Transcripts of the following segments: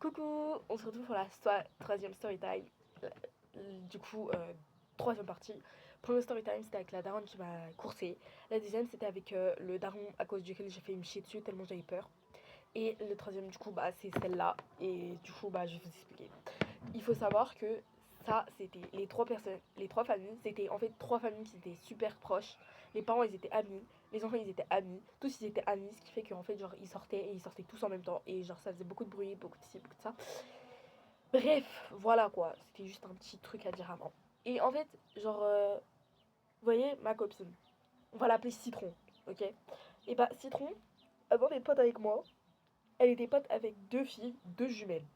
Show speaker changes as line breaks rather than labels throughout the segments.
Coucou, on se retrouve pour la troisième story time. Du coup, troisième partie. Premier story time, c'était avec la daronne qui m'a coursé. La deuxième, c'était avec le daron à cause duquel j'ai fait me chier dessus tellement j'avais peur. Et le troisième, du coup, bah, c'est celle-là. Et du coup, bah, je vais vous expliquer. Il faut savoir que ça, c'était les trois personnes, les trois familles. C'était en fait trois familles qui étaient super proches. Les parents, ils étaient amis. Les enfants, ils étaient amis. Tous, ils étaient amis. Ce qui fait qu'en fait, genre, ils sortaient et ils sortaient tous en même temps. Et genre, ça faisait beaucoup de bruit, beaucoup de ci, beaucoup de ça. Bref, voilà quoi. C'était juste un petit truc à dire avant. Et en fait, genre, vous voyez, ma copine, on va l'appeler Citron, ok? Et bah, Citron, avant d'être pote avec moi, elle était pote avec deux filles, deux jumelles.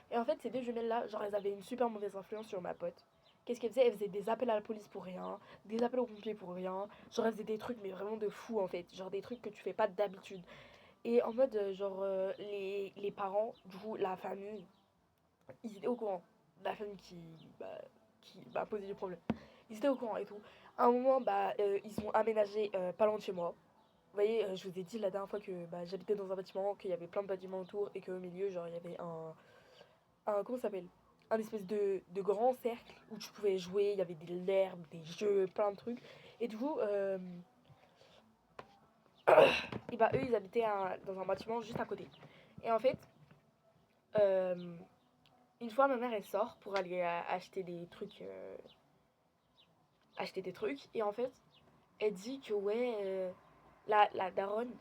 Et en fait, ces deux jumelles-là, genre, elles avaient une super mauvaise influence sur ma pote. Qu'est-ce qu'elles faisaient? Elles faisaient des appels à la police pour rien, des appels aux pompiers pour rien. Genre, elles faisaient des trucs, mais vraiment de fou en fait. Genre, des trucs que tu fais pas d'habitude. Et en mode, genre, les parents, du coup, la famille, ils étaient au courant. La famille qui m'a posé du problème. Ils étaient au courant et tout. À un moment, bah, ils ont aménagé pas loin de chez moi. Vous voyez, je vous ai dit la dernière fois que bah, j'habitais dans un bâtiment, qu'il y avait plein de bâtiments autour et qu'au milieu, genre, il y avait comment ça s'appelle? Un espèce de grand cercle où tu pouvais jouer, il y avait de l'herbe, des jeux, plein de trucs. Et du coup, et bah, eux, ils habitaient dans un bâtiment juste à côté. Et en fait, euh, une fois, ma mère, elle sort pour aller acheter des trucs. Acheter des trucs. Et en fait, elle dit que, ouais, la daronne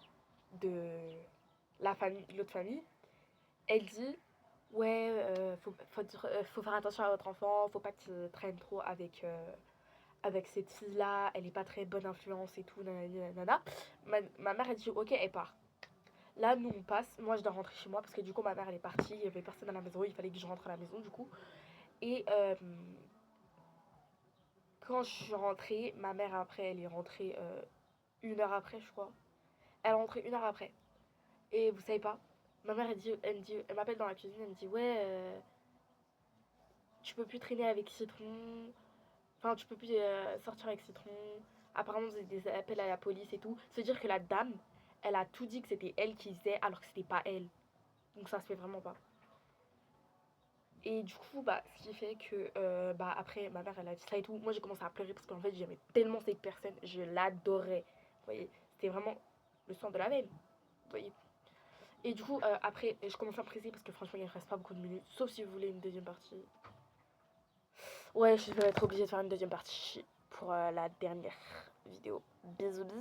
de la famille, l'autre famille, elle dit, ouais, faut faire attention à votre enfant, faut pas qu'il traîne trop avec cette fille-là, elle est pas très bonne influence et tout, nanana. Ma mère, elle dit, ok, elle part. Là, nous, on passe. Moi, je dois rentrer chez moi parce que du coup, ma mère, elle est partie. Il y avait personne à la maison. Il fallait que je rentre à la maison, du coup. Et quand je suis rentrée, ma mère, après, elle est rentrée une heure après, je crois. Elle est rentrée une heure après. Et vous savez pas, ma mère, elle m'appelle dans la cuisine. Elle me dit, ouais, tu peux plus traîner avec Citron. Enfin, tu peux plus sortir avec Citron. Apparemment, vous avez des appels à la police et tout. C'est-à-dire que la dame, elle a tout dit que c'était elle qui faisait alors que c'était pas elle. Donc ça se fait vraiment pas. Et du coup, bah, ce qui fait que, bah, après, ma mère, elle a dit ça et tout. Moi, j'ai commencé à pleurer parce qu'en fait, j'aimais tellement cette personne. Je l'adorais. Vous voyez, c'était vraiment le sang de la veine. Vous voyez. Et du coup, après, je commence à me presser parce que franchement, il ne reste pas beaucoup de minutes. Sauf si vous voulez une deuxième partie. Ouais, je vais être obligée de faire une deuxième partie pour la dernière vidéo. Bisous, bisous.